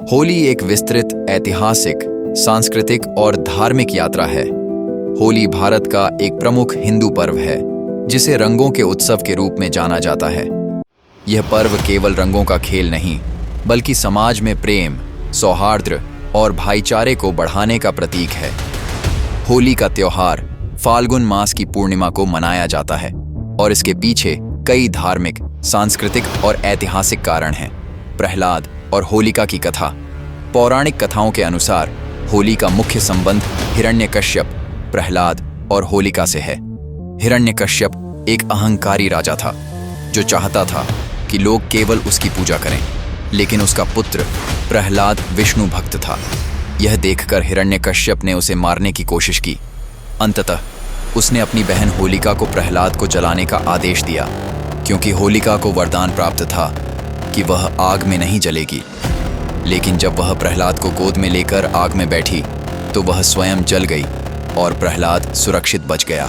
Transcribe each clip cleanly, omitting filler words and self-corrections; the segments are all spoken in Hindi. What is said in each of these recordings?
होली एक विस्तृत ऐतिहासिक, सांस्कृतिक और धार्मिक यात्रा है। होली भारत का एक प्रमुख हिंदू पर्व है जिसे रंगों के उत्सव के रूप में जाना जाता है। यह पर्व केवल रंगों का खेल नहीं, बल्कि समाज में प्रेम, सौहार्द और भाईचारे को बढ़ाने का प्रतीक है। होली का त्योहार फाल्गुन मास की पूर्णिमा को मनाया जाता है और इसके पीछे कई धार्मिक, सांस्कृतिक और ऐतिहासिक कारण हैं। प्रहलाद और होलिका की कथा। पौराणिक कथाओं के अनुसार होली का मुख्य संबंध हिरण्यकश्यप, प्रहलाद और होलिका से है। हिरण्यकश्यप एक अहंकारी राजा था जो चाहता था कि लोग केवल उसकी पूजा करें, लेकिन उसका पुत्र प्रहलाद विष्णु भक्त था। यह देखकर हिरण्यकश्यप ने उसे मारने की कोशिश की। अंततः उसने अपनी बहन होलिका को प्रहलाद को जलाने का आदेश दिया, क्योंकि होलिका को वरदान प्राप्त था कि वह आग में नहीं जलेगी। लेकिन जब वह प्रहलाद को गोद में लेकर आग में बैठी तो वह स्वयं जल गई और प्रहलाद सुरक्षित बच गया।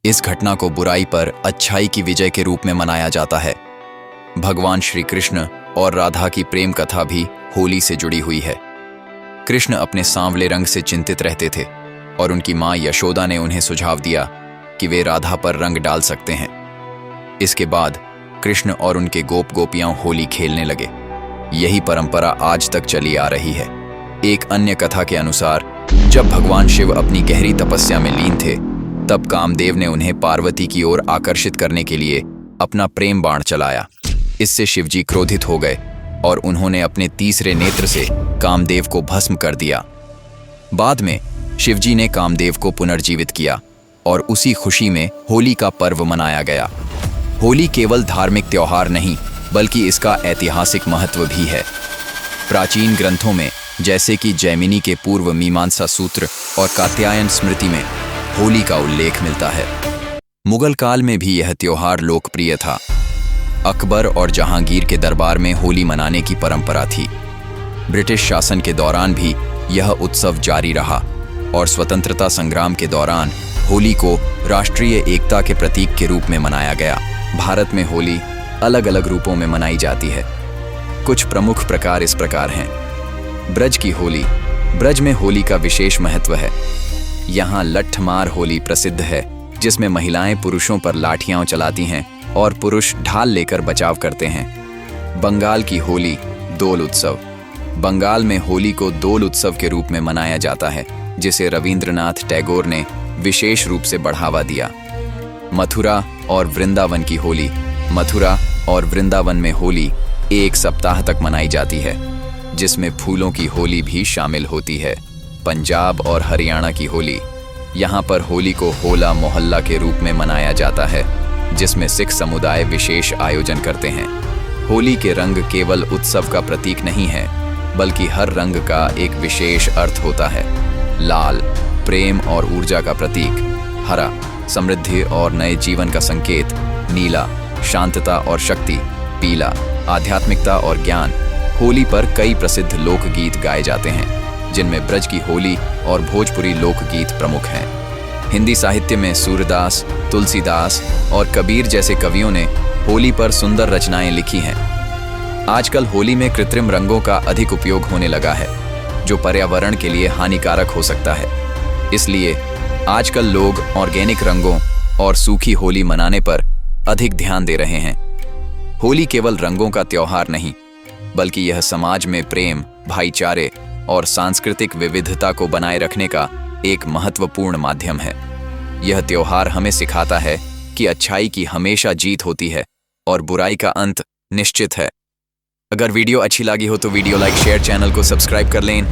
इस घटना को बुराई पर अच्छाई की विजय के रूप में मनाया जाता है। भगवान श्री कृष्ण और राधा की प्रेम कथा भी होली से जुड़ी हुई है। कृष्ण अपने सांवले रंग से चिंतित रहते थे और उनकी मां यशोदा ने उन्हें सुझाव दिया कि वे राधा पर रंग डाल सकते हैं। इसके बाद कृष्ण और उनके गोप गोपियां होली खेलने लगे। यही परंपरा आज तक चली आ रही है। एक अन्य कथा के अनुसार जब भगवान शिव अपनी गहरी तपस्या में लीन थे, तब कामदेव ने उन्हें पार्वती की ओर आकर्षित करने के लिए अपना प्रेम बाण चलाया। इससे शिवजी क्रोधित हो गए और उन्होंने अपने तीसरे नेत्र से कामदेव को भस्म कर दिया। बाद में शिवजी ने कामदेव को पुनर्जीवित किया और उसी खुशी में होली का पर्व मनाया गया। होली केवल धार्मिक त्योहार नहीं, बल्कि इसका ऐतिहासिक महत्व भी है। प्राचीन ग्रंथों में, जैसे कि जैमिनी के पूर्व मीमांसा सूत्र और कात्यायन स्मृति में होली का उल्लेख मिलता है। मुगल काल में भी यह त्योहार लोकप्रिय था। अकबर और जहांगीर के दरबार में होली मनाने की परंपरा थी। ब्रिटिश शासन के दौरान भी यह उत्सव जारी रहा और स्वतंत्रता संग्राम के दौरान होली को राष्ट्रीय एकता के प्रतीक के रूप में मनाया गया। भारत में होली अलग अलग रूपों में मनाई जाती है। कुछ प्रमुख प्रकार इस प्रकार हैं। ब्रज की होली। ब्रज में होली का विशेष महत्व है। यहाँ लट्ठमार होली प्रसिद्ध है, जिसमें महिलाएं पुरुषों पर लाठियां चलाती हैं और पुरुष ढाल लेकर बचाव करते हैं। बंगाल की होली दोल उत्सव। बंगाल में होली को दोल उत्सव के रूप में मनाया जाता है, जिसे रविंद्रनाथ टैगोर ने विशेष रूप से बढ़ावा दिया। मथुरा और वृंदावन की होली। मथुरा और वृंदावन में होली एक सप्ताह तक मनाई जाती है, जिसमें फूलों की होली भी शामिल होती है। पंजाब और हरियाणा की होली। यहाँ पर होली को होला मोहल्ला के रूप में मनाया जाता है, जिसमें सिख समुदाय विशेष आयोजन करते हैं। होली के रंग केवल उत्सव का प्रतीक नहीं है, बल्कि हर रंग का एक विशेष अर्थ होता है। लाल प्रेम और ऊर्जा का प्रतीक। हरा समृद्धि और नए जीवन का संकेत। नीला शांतता और शक्ति। पीला आध्यात्मिकता और ज्ञान। होली पर कई प्रसिद्ध लोकगीत गाए जाते हैं, जिनमें ब्रज की होली और भोजपुरी लोकगीत प्रमुख हैं। हिंदी साहित्य में सूरदास, तुलसीदास और कबीर जैसे कवियों ने होली पर सुंदर रचनाएं लिखी हैं। आजकल होली में कृत्रिम रंगों का अधिक उपयोग होने लगा है, जो पर्यावरण के लिए हानिकारक हो सकता है। इसलिए आजकल लोग ऑर्गेनिक रंगों और सूखी होली मनाने पर अधिक ध्यान दे रहे हैं। होली केवल रंगों का त्योहार नहीं, बल्कि यह समाज में प्रेम, भाईचारे और सांस्कृतिक विविधता को बनाए रखने का एक महत्वपूर्ण माध्यम है। यह त्योहार हमें सिखाता है कि अच्छाई की हमेशा जीत होती है और बुराई का अंत निश्चित है। अगर वीडियो अच्छी लगी हो तो वीडियो लाइक, शेयर, चैनल को सब्सक्राइब कर लें।